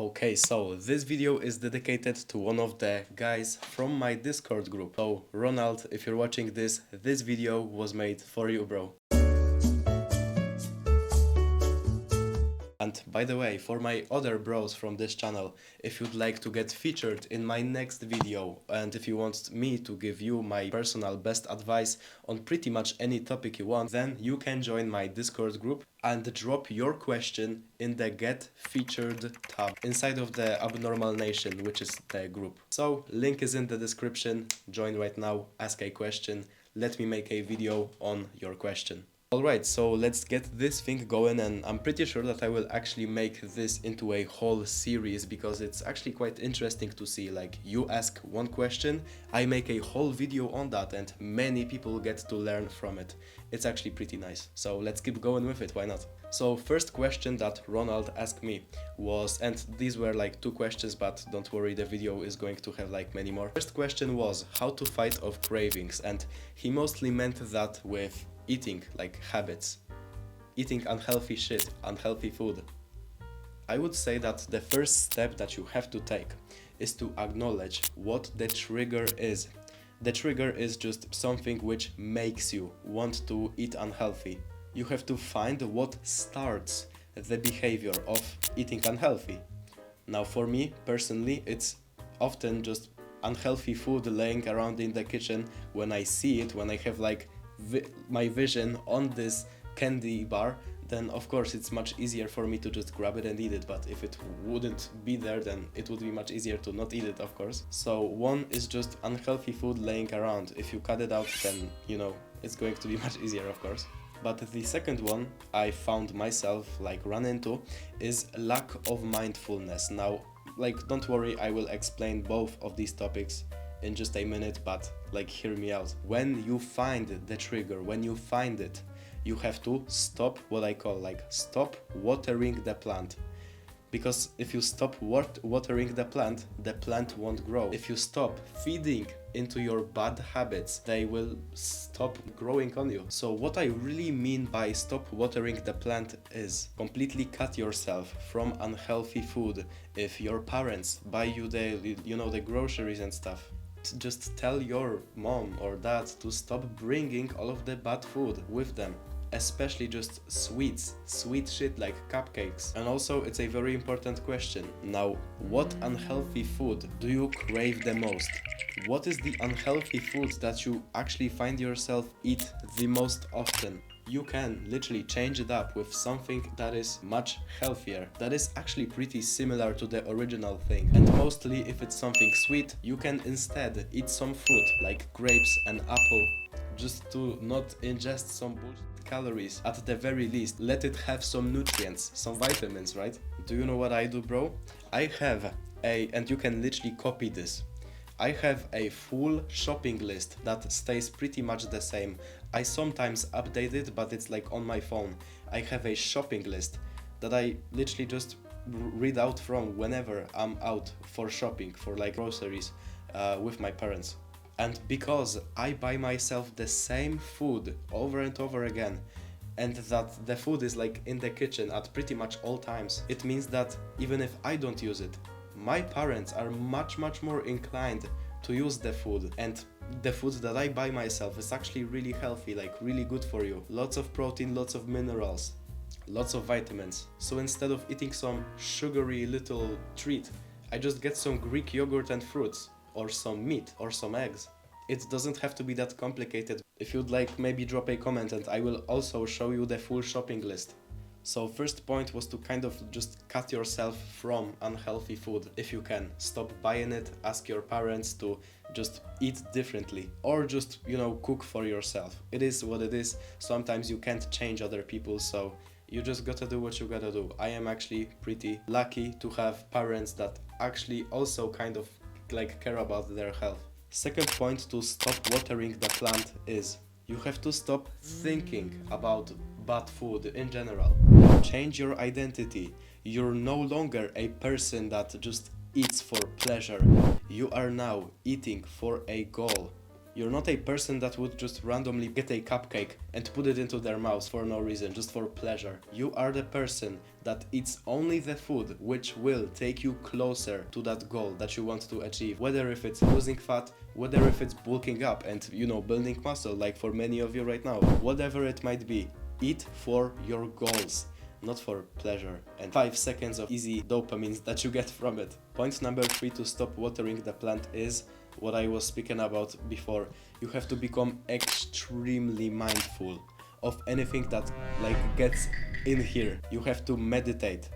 Okay, so this video is dedicated to one of the guys from my Discord group. So Ronald, if you're watching this video was made for you, bro. And by the way, for my other bros from this channel, if you'd like to get featured in my next video and if you want me to give you my personal best advice on pretty much any topic you want, then you can join my Discord group and drop your question in the Get Featured tab inside of the Abnormal Nation, which is the group. So link is in the description. Join right now, ask a question, let me make a video on your question. Alright, so let's get this thing going, and I'm pretty sure that I will actually make this into a whole series because it's actually quite interesting to see, like, you ask one question, I make a whole video on that and many people get to learn from it. It's actually pretty nice. So let's keep going with it, why not? So first question that Ronald asked me was, and these were like 2 questions, but don't worry, the video is going to have like many more. First question was how to fight off cravings, and he mostly meant that with eating, like habits, eating unhealthy shit, unhealthy food. I would say that the first step that you have to take is to acknowledge what the trigger is. The trigger is just something which makes you want to eat unhealthy. You have to find what starts the behavior of eating unhealthy. Now for me personally, it's often just unhealthy food laying around in the kitchen. When I see it, when I have like my vision on this candy bar, then of course it's much easier for me to just grab it and eat it. But if it wouldn't be there, then it would be much easier to not eat it, of course. So one is just unhealthy food laying around. If you cut it out, then you know it's going to be much easier, of course. But the second one I found myself like run into is lack of mindfulness. Now, like, don't worry, I will explain both of these topics in just a minute, but like, hear me out. When you find the trigger, when you find it, you have to stop what I call like stop watering the plant. Because if you stop watering the plant won't grow. If you stop feeding into your bad habits, they will stop growing on you. So what I really mean by stop watering the plant is completely cut yourself from unhealthy food. If your parents buy you the groceries and stuff, just tell your mom or dad to stop bringing all of the bad food with them. Especially just sweets, sweet shit like cupcakes. And also, it's a very important question. Now, what unhealthy food do you crave the most? What is the unhealthy food that you actually find yourself eat the most often? You can literally change it up with something that is much healthier, that is actually pretty similar to the original thing. And mostly if it's something sweet, you can instead eat some fruit like grapes and apple, just to not ingest some bullshit calories. At the very least, let it have some nutrients, some vitamins, right? Do you know what I do, bro? I have and you can literally copy this. I have a full shopping list that stays pretty much the same. I sometimes update it, but it's like on my phone. I have a shopping list that I literally just read out from whenever I'm out for shopping, for like groceries, with my parents. And because I buy myself the same food over and over again, and that the food is like in the kitchen at pretty much all times, it means that even if I don't use it, my parents are much more inclined to use the food. And the food that I buy myself is actually really healthy, like really good for you. Lots of protein, lots of minerals, lots of vitamins. So instead of eating some sugary little treat, I just get some Greek yogurt and fruits, or some meat, or some eggs. It doesn't have to be that complicated. If you'd like, maybe drop a comment and I will also show you the full shopping list. So first point was to kind of just cut yourself from unhealthy food if you can. Stop buying it, ask your parents to just eat differently, or just, cook for yourself. It is what it is. Sometimes you can't change other people, so you just gotta do what you gotta do. I am actually pretty lucky to have parents that actually also kind of like care about their health. Second point to stop watering the plant is you have to stop thinking about bad food in general. Change your identity. You're no longer a person that just eats for pleasure. You are now eating for a goal. You're not a person that would just randomly get a cupcake and put it into their mouth for no reason, just for pleasure. You are the person that eats only the food which will take you closer to that goal that you want to achieve. Whether if it's losing fat, whether if it's bulking up and, building muscle, like for many of you right now, whatever it might be, eat for your goals, not for pleasure and 5 seconds of easy dopamines that you get from it. Point number 3 to stop watering the plant is what I was speaking about before. You have to become extremely mindful of anything that gets in here. You have to meditate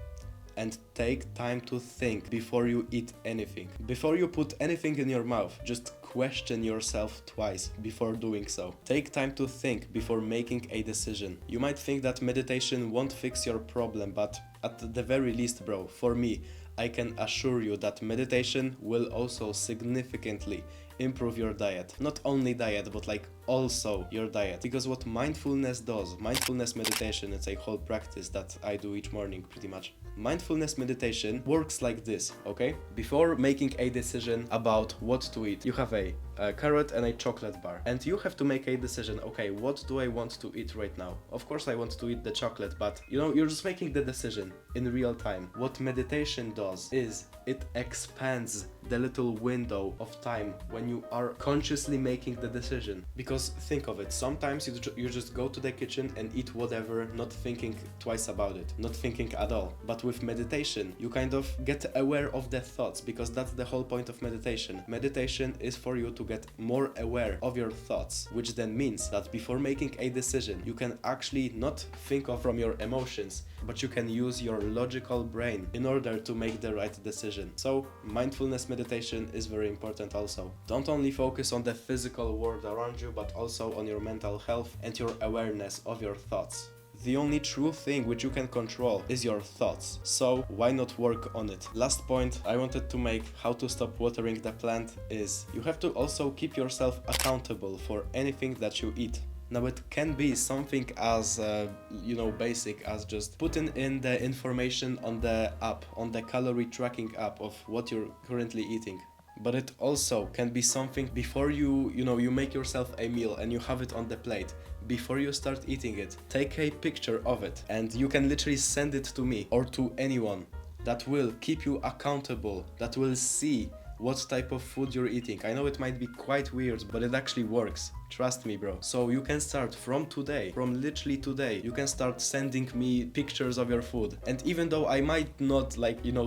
and take time to think before you eat anything. Before you put anything in your mouth, just question yourself twice before doing so. Take time to think before making a decision. You might think that meditation won't fix your problem, but at the very least, bro, for me, I can assure you that meditation will also significantly improve your diet. Not only diet, but also your diet. Because what mindfulness does, mindfulness meditation, it's a whole practice that I do each morning pretty much. Mindfulness meditation works like this, okay? Before making a decision about what to eat, you have a carrot and a chocolate bar, and you have to make a decision. Okay, what do I want to eat right now? Of course I want to eat the chocolate, but you're just making the decision in real time. What meditation does is it expands the little window of time when you are consciously making the decision. Because think of it, sometimes you just go to the kitchen and eat whatever, not thinking twice about it, not thinking at all. But with meditation, you kind of get aware of the thoughts, because that's the whole point of meditation. Meditation is for you to get more aware of your thoughts, which then means that before making a decision, you can actually not think of from your emotions, but you can use your logical brain in order to make the right decision. So mindfulness meditation is very important also. Don't only focus on the physical world around you, but also on your mental health and your awareness of your thoughts. The only true thing which you can control is your thoughts, so why not work on it? Last point I wanted to make, how to stop watering the plant, is you have to also keep yourself accountable for anything that you eat. Now it can be something as basic as just putting in the information on the app, on the calorie tracking app of what you're currently eating. But it also can be something before you make yourself a meal and you have it on the plate. Before you start eating it, take a picture of it and you can literally send it to me or to anyone. That will keep you accountable, that will see what type of food you're eating. I know it might be quite weird, but it actually works. Trust me, bro. So you can start from today, from literally today, you can start sending me pictures of your food. And even though I might not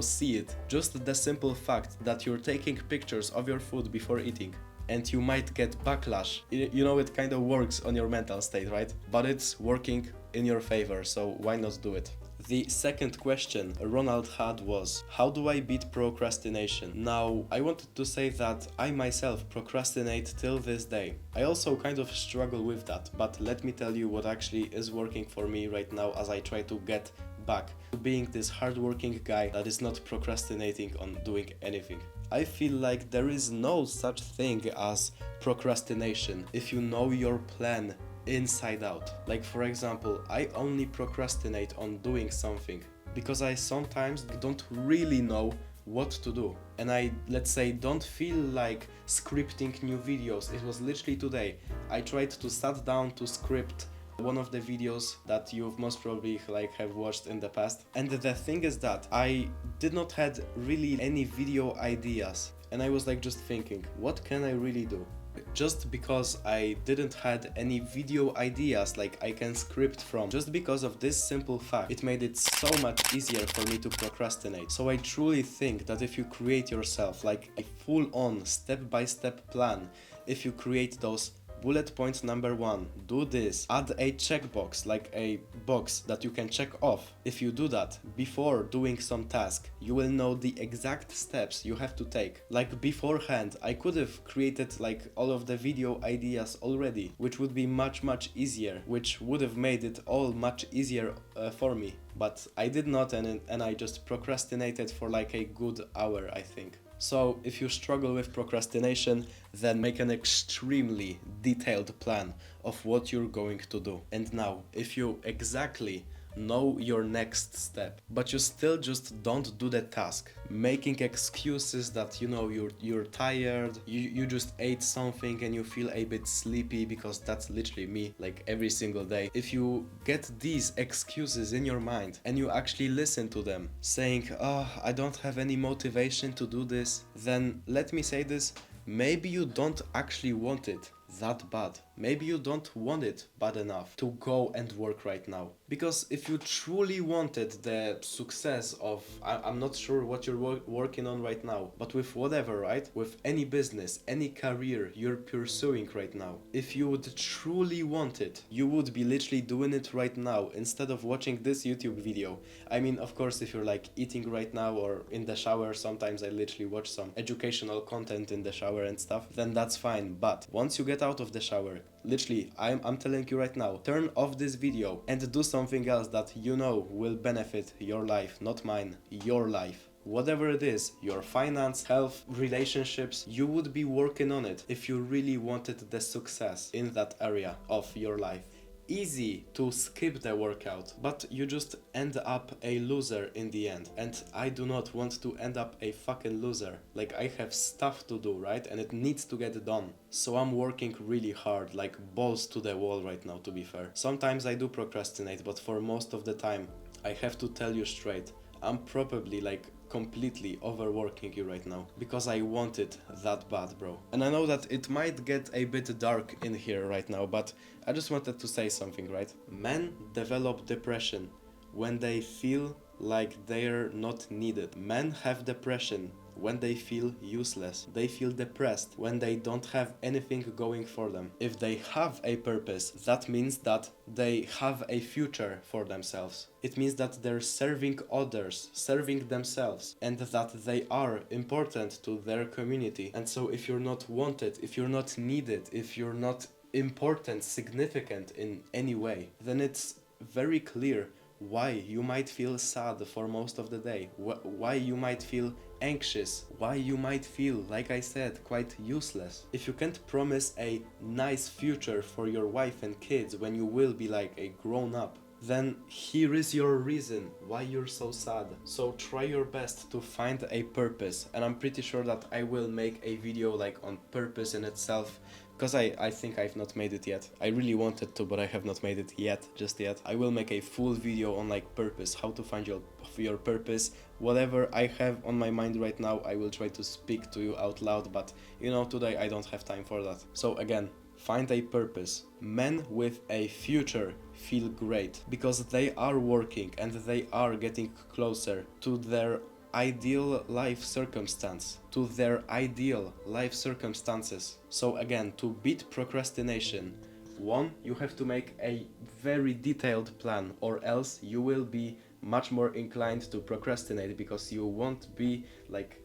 see it, just the simple fact that you're taking pictures of your food before eating, and you might get backlash. It kind of works on your mental state, right? But it's working in your favor, so why not do it? The second question Ronald had was, how do I beat procrastination? Now, I wanted to say that I myself procrastinate till this day. I also kind of struggle with that, but let me tell you what actually is working for me right now as I try to get back to being this hardworking guy that is not procrastinating on doing anything. I feel like there is no such thing as procrastination if you know your plan inside out. Like for example, I only procrastinate on doing something because I sometimes don't really know what to do, and I, let's say, don't feel like scripting new videos. It was literally today I tried to sit down to script one of the videos that you've most probably have watched in the past, and the thing is that I did not had really any video ideas, and I was just thinking, what can I really do? Just because I didn't had any video ideas I can script from, just because of this simple fact, it made it so much easier for me to procrastinate. So I truly think that if you create yourself a full-on step-by-step plan, if you create those bullet points, number 1, do this, add a checkbox, a box that you can check off. If you do that before doing some task, you will know the exact steps you have to take. Beforehand, I could have created all of the video ideas already, which would be much easier, which would have made it all much easier for me. But I did not, and I just procrastinated for a good hour, I think. So if you struggle with procrastination, then make an extremely detailed plan of what you're going to do. And now, if you exactly know your next step, but you still just don't do the task, making excuses that, you know, you're tired, you just ate something and you feel a bit sleepy, because that's literally me, like every single day. If you get these excuses in your mind and you actually listen to them, saying, oh, I don't have any motivation to do this, then let me say this, maybe you don't actually want it that bad. Maybe you don't want it bad enough to go and work right now. Because if you truly wanted the success of, I'm not sure what you're working on right now, but with whatever, right? With any business, any career you're pursuing right now, if you would truly want it, you would be literally doing it right now instead of watching this YouTube video. I mean, of course, if you're like eating right now or in the shower, sometimes I literally watch some educational content in the shower and stuff, then that's fine. But once you get out of the shower, literally, I'm telling you right now, turn off this video and do something else that you know will benefit your life, not mine, your life. Whatever it is, your finance, health, relationships, you would be working on it if you really wanted the success in that area of your life. Easy to skip the workout, but you just end up a loser in the end. And I do not want to end up a fucking loser. Like, I have stuff to do, right? And it needs to get done. So I'm working really hard, like balls to the wall right now, to be fair. Sometimes I do procrastinate, but for most of the time, I have to tell you straight, I'm probably like completely overworking you right now because I want it that bad, bro. And I know that it might get a bit dark in here right now, but I just wanted to say something, right? Men develop depression when they feel like they're not needed. Men have depression when they feel useless. They feel depressed when they don't have anything going for them. If they have a purpose, that means that they have a future for themselves. It means that they're serving others, serving themselves, and that they are important to their community. And so if you're not wanted, if you're not needed, if you're not important, significant in any way, then it's very clear why you might feel sad for most of the day, why you might feel anxious, why you might feel, like I said, quite useless. If you can't promise a nice future for your wife and kids when you will be like a grown up, then here is your reason why you're so sad. So try your best to find a purpose, and I'm pretty sure that I will make a video like on purpose in itself, because I think I've not made it yet. I really wanted to, but I have not made it yet, just yet. I will make a full video on like purpose, how to find your purpose. Whatever I have on my mind right now, I will try to speak to you out loud, but you know, today I don't have time for that. So again, find a purpose. Men with a future feel great because they are working and they are getting closer to their ideal life circumstance, to their ideal life circumstances. So again, to beat procrastination, one, you have to make a very detailed plan, or else you will be much more inclined to procrastinate because you won't be like,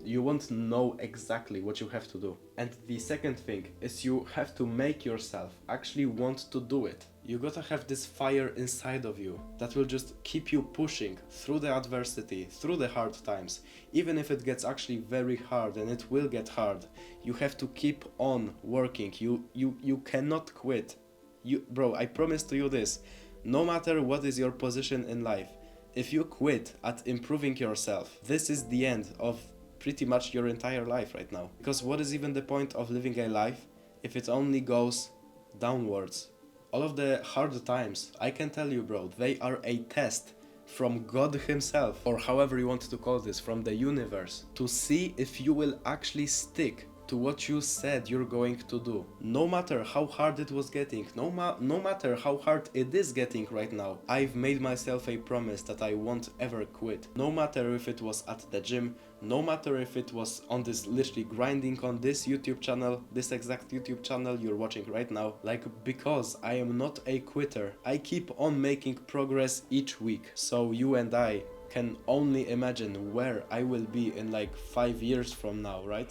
you won't know exactly what you have to do. And the second thing is you have to make yourself actually want to do it. You gotta have this fire inside of you that will just keep you pushing through the adversity, through the hard times. Even if it gets actually very hard, and it will get hard, you have to keep on working. You cannot quit. Bro, I promise to you this, no matter what is your position in life, if you quit at improving yourself, this is the end of pretty much your entire life right now. Because what is even the point of living a life if it only goes downwards? All of the hard times, I can tell you, bro, they are a test from God himself, or however you want to call this, from the universe, to see if you will actually stick to what you said you're going to do. No matter how hard it was getting, no matter how hard it is getting right now, I've made myself a promise that I won't ever quit. No matter if it was at the gym, no matter if it was on this, literally grinding on this YouTube channel, this exact YouTube channel you're watching right now, like, because I am not a quitter. I keep on making progress each week. So you and I can only imagine where I will be in like 5 years from now, right?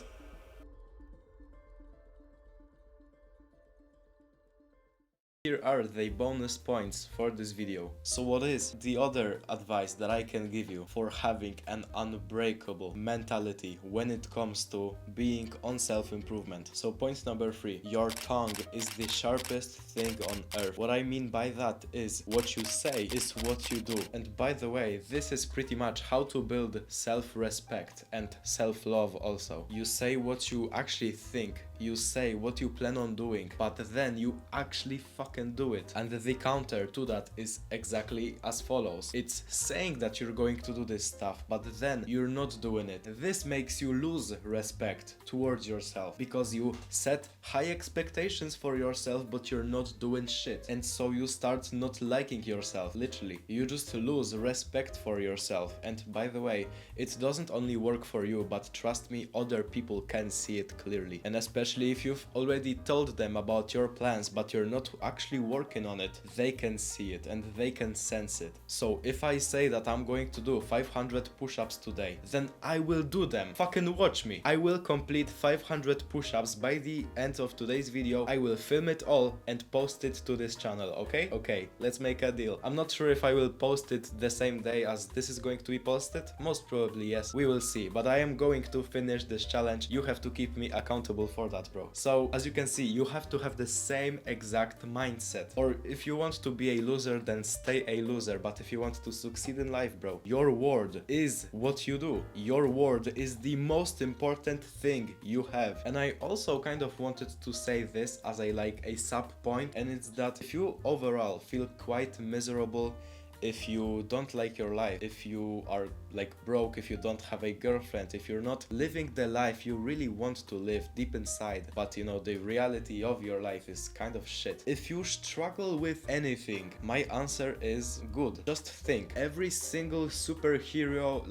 here are the bonus points for this video. So what is the other advice that I can give you for having an unbreakable mentality when it comes to being on self-improvement? So point number 3, your tongue is the sharpest thing on earth. What I mean by that is what you say is what you do. And by the way, this is pretty much how to build self-respect and self-love also. You say what you actually think, you say what you plan on doing, but then you actually fucking do it. And the counter to that is exactly as follows. It's saying that you're going to do this stuff, but then you're not doing it. This makes you lose respect towards yourself because you set high expectations for yourself, but you're not doing shit. And so you start not liking yourself, literally. You just lose respect for yourself. And by the way, it doesn't only work for you, but trust me, other people can see it clearly. And especially if you've already told them about your plans, but you're not actually working on it, they can see it and they can sense it. So if I say that I'm going to do 500 push-ups today, then I will do them. Fucking watch me. I will complete 500 push-ups by the end of today's video. I will film it all and post it to this channel, okay? Okay, let's make a deal. I'm not sure if I will post it the same day as this is going to be posted. Most probably yes. We will see. But I am going to finish this challenge. You have to keep me accountable for that, bro. So as you can see, you have to have the same exact mindset. Or if you want to be a loser, then stay a loser. But if you want to succeed in life, bro, your word is what you do. Your word is the most important thing you have. And I also kind of wanted to say this as a sub point, and it's that if you overall feel quite miserable, if you don't like your life, if you are like broke, if you don't have a girlfriend, if you're not living the life you really want to live deep inside, but you know the reality of your life is kind of shit. If you struggle with anything, my answer is good. Just think, every single superhero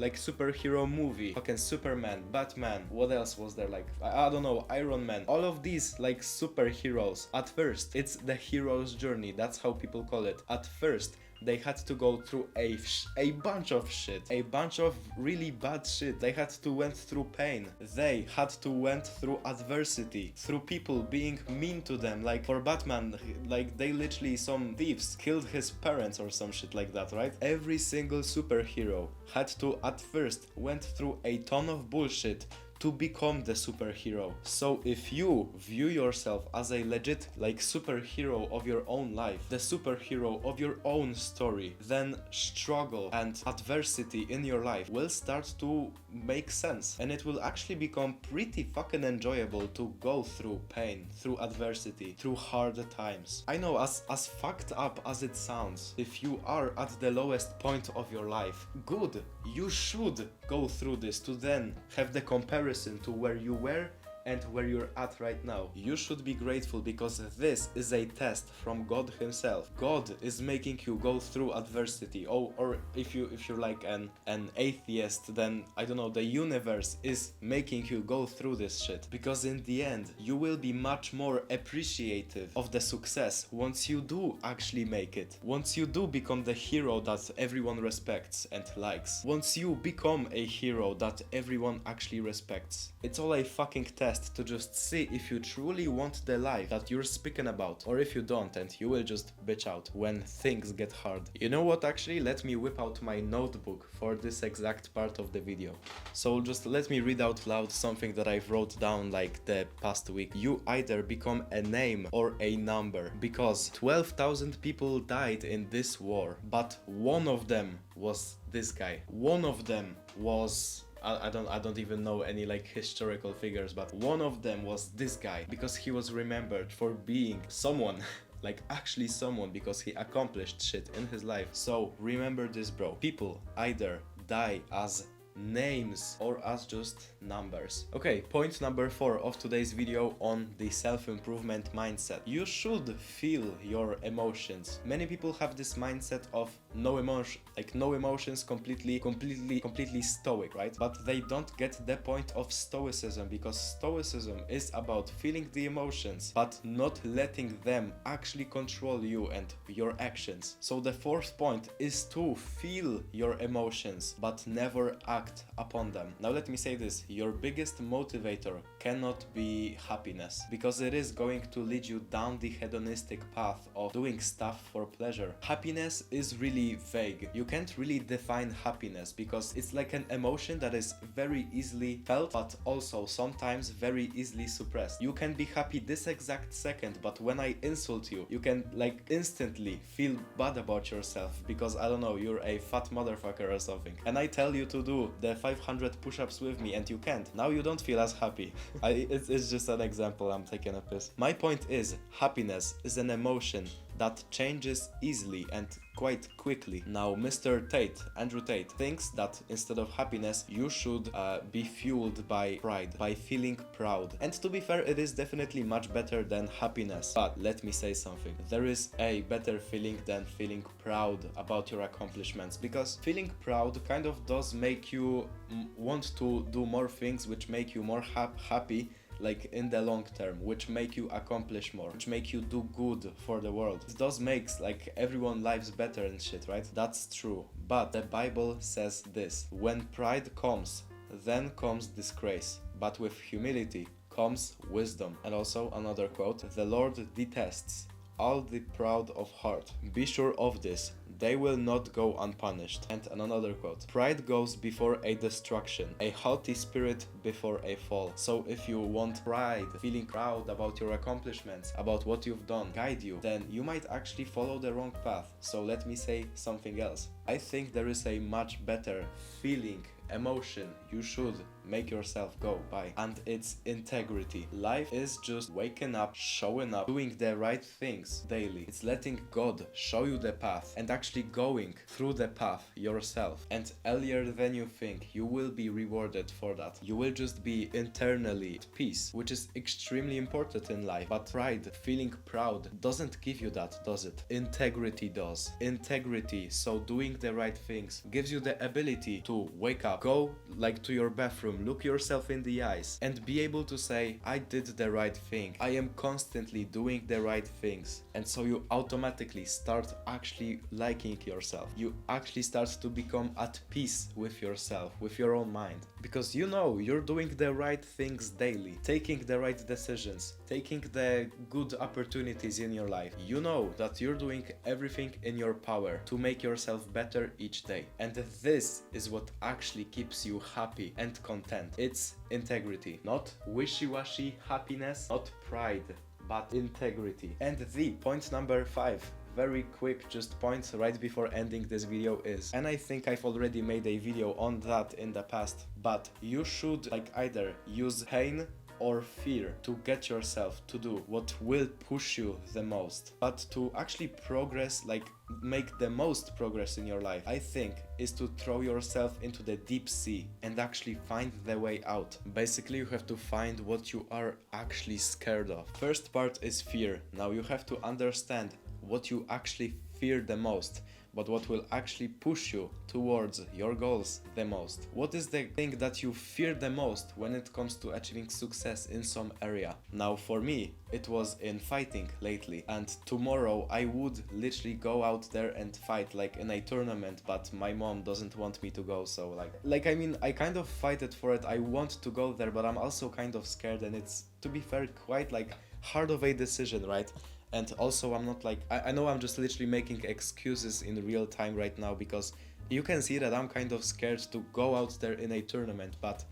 movie, fucking Superman, Batman, what else was there, like I don't know, Iron Man, all of these like superheroes, at first it's the hero's journey, that's how people call it. At first they had to go through a bunch of shit, a bunch of really bad shit. They had to went through pain. They had to went through adversity, through people being mean to them. Like for Batman, like they literally, some thieves killed his parents or some shit like that, right? Every single superhero had to at first went through a ton of bullshit to become the superhero. So if you view yourself as a legit like superhero of your own life, the superhero of your own story, then struggle and adversity in your life will start to make sense, and it will actually become pretty fucking enjoyable to go through pain, through adversity, through hard times. I know, as fucked up as it sounds, if you are at the lowest point of your life, good, you should go through this to then have the comparison to where you were and where you're at right now. You should be grateful because this is a test from God himself. God is making you go through adversity. Or if you're like an atheist, then I don't know, the universe is making you go through this shit, because in the end you will be much more appreciative of the success once you do actually make it, once you do become the hero that everyone respects and likes, once you become a hero that everyone actually respects. It's all a fucking test to just see if you truly want the life that you're speaking about, or if you don't, and you will just bitch out when things get hard. You know what, actually, let me whip out my notebook for this exact part of the video. So just let me read out loud something that I've wrote down like the past week. You either become a name or a number, because 12,000 people died in this war, but one of them was this guy. One of them was, I don't even know any like historical figures, but one of them was this guy, because he was remembered for being someone like actually someone, because he accomplished shit in his life. So remember this, bro. People either die as names or as just numbers. Okay, point number 4 of today's video on the self-improvement mindset. You should feel your emotions. Many people have this mindset of no emotions, completely stoic, right? But they don't get the point of stoicism, because stoicism is about feeling the emotions but not letting them actually control you and your actions. So the 4th point is to feel your emotions but never act act upon them. Now let me say this, your biggest motivator cannot be happiness, because it is going to lead you down the hedonistic path of doing stuff for pleasure. Happiness is really vague. You can't really define happiness because it's like an emotion that is very easily felt, but also sometimes very easily suppressed. You can be happy this exact second, but when I insult you, you can like instantly feel bad about yourself because, I don't know, you're a fat motherfucker or something. And I tell you to do the 500 push-ups with me and you can't. Now you don't feel as happy. It's just an example, I'm taking a piss. My point is, happiness is an emotion that changes easily and quite quickly. Now, Andrew Tate, thinks that instead of happiness, you should be fueled by pride, by feeling proud. And to be fair, it is definitely much better than happiness. But let me say something. There is a better feeling than feeling proud about your accomplishments, because feeling proud kind of does make you want to do more things which make you more happy, like in the long term, which make you accomplish more, which make you do good for the world. It does makes like everyone lives better and shit, right? That's true. But the Bible says this: when pride comes, then comes disgrace, but with humility comes wisdom. And also another quote: the Lord detests all the proud of heart. Be sure of this, they will not go unpunished. And another quote: pride goes before a destruction, a haughty spirit before a fall. So if you want pride, feeling proud about your accomplishments, about what you've done, guide you, then you might actually follow the wrong path. So let me say something else. I think there is a much better feeling, emotion you should make yourself go by, and it's integrity. Life is just waking up, showing up, doing the right things daily. It's letting God show you the path and actually going through the path yourself. And earlier than you think, you will be rewarded for that. You will just be internally at peace, which is extremely important in life. But pride, feeling proud, doesn't give you that, does it? Integrity does. Integrity, so doing the right things, gives you the ability to wake up, go like to your bathroom, look yourself in the eyes and be able to say, I did the right thing. I am constantly doing the right things. And so you automatically start actually liking yourself. You actually start to become at peace with yourself, with your own mind. Because you know you're doing the right things daily, taking the right decisions, taking the good opportunities in your life. You know that you're doing everything in your power to make yourself better each day. And this is what actually keeps you happy and content. It's integrity, not wishy-washy happiness, not pride, but integrity. And the point number 5, very quick just point right before ending this video is, and I think I've already made a video on that in the past, but you should like either use pain or fear to get yourself to do what will push you the most. But to actually progress, like make the most progress in your life, I think is to throw yourself into the deep sea and actually find the way out. Basically, you have to find what you are actually scared of. First part is fear. Now you have to understand what you actually fear the most, but what will actually push you towards your goals the most. What is the thing that you fear the most when it comes to achieving success in some area? Now for me, it was in fighting lately, and tomorrow I would literally go out there and fight like in a tournament, but my mom doesn't want me to go, so like I mean, I kind of fight it for it. I want to go there, but I'm also kind of scared, and it's, to be fair, quite like hard of a decision, right? And also I'm not like, I know I'm just literally making excuses in real time right now, because you can see that I'm kind of scared to go out there in a tournament, but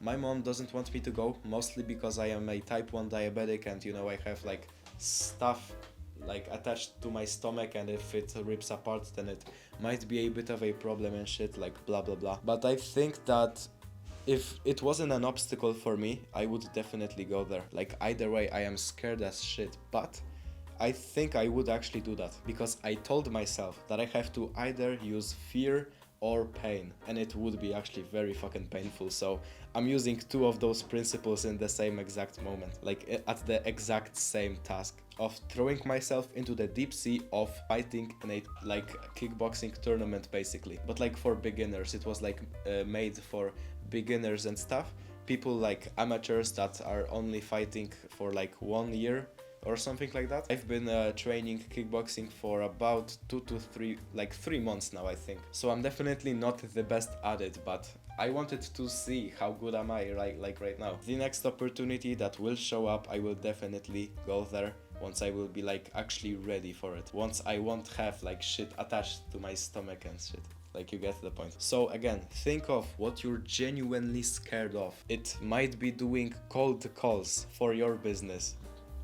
my mom doesn't want me to go, mostly because I am a type 1 diabetic, and you know, I have like stuff like attached to my stomach, and if it rips apart then it might be a bit of a problem and shit, like blah blah blah. But I think that if it wasn't an obstacle for me, I would definitely go there. Like either way, I am scared as shit, but I think I would actually do that, because I told myself that I have to either use fear or pain, and it would be actually very fucking painful. So I'm using two of those principles in the same exact moment, like at the exact same task of throwing myself into the deep sea of fighting in a like kickboxing tournament basically, but like for beginners. It was like made for beginners and stuff, people like amateurs that are only fighting for like 1 year or something like that. I've been training kickboxing for about 3 months now, I think. So I'm definitely not the best at it, but I wanted to see how good am I right now. The next opportunity that will show up, I will definitely go there once I will be like actually ready for it. Once I won't have like shit attached to my stomach and shit. Like, you get the point. So again, think of what you're genuinely scared of. It might be doing cold calls for your business.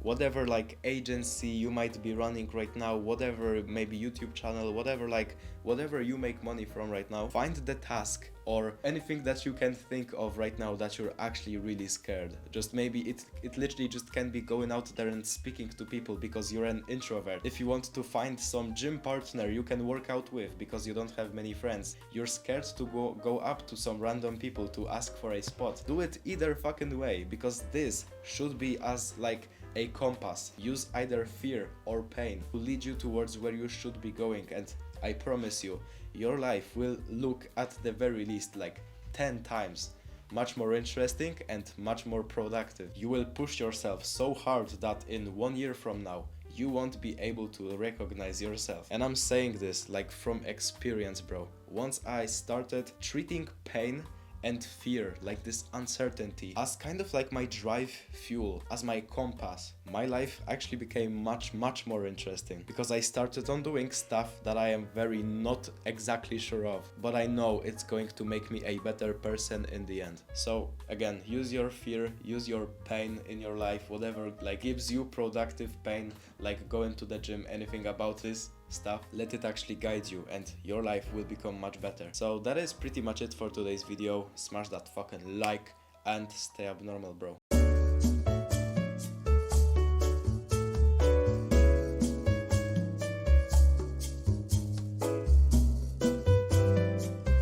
Whatever like agency you might be running right now, whatever maybe YouTube channel, whatever you make money from right now, find the task or anything that you can think of right now that you're actually really scared. Just maybe it literally just can be going out there and speaking to people because you're an introvert. If you want to find some gym partner you can work out with because you don't have many friends, you're scared to go up to some random people to ask for a spot. Do it either fucking way, because this should be as like a compass. Use either fear or pain to lead you towards where you should be going, and I promise you, your life will look at the very least like 10 times much more interesting and much more productive. You will push yourself so hard that in 1 year from now you won't be able to recognize yourself. And I'm saying this like from experience, bro. Once I started treating pain and fear, like this uncertainty, as kind of like my drive fuel, as my compass, my life actually became much more interesting, because I started on doing stuff that I am very not exactly sure of, but I know it's going to make me a better person in the end. So again, use your fear, use your pain in your life, whatever like gives you productive pain, like going to the gym, anything about this stuff, let it actually guide you and your life will become much better. So that is pretty much it for today's video. Smash that fucking like and stay abnormal, bro.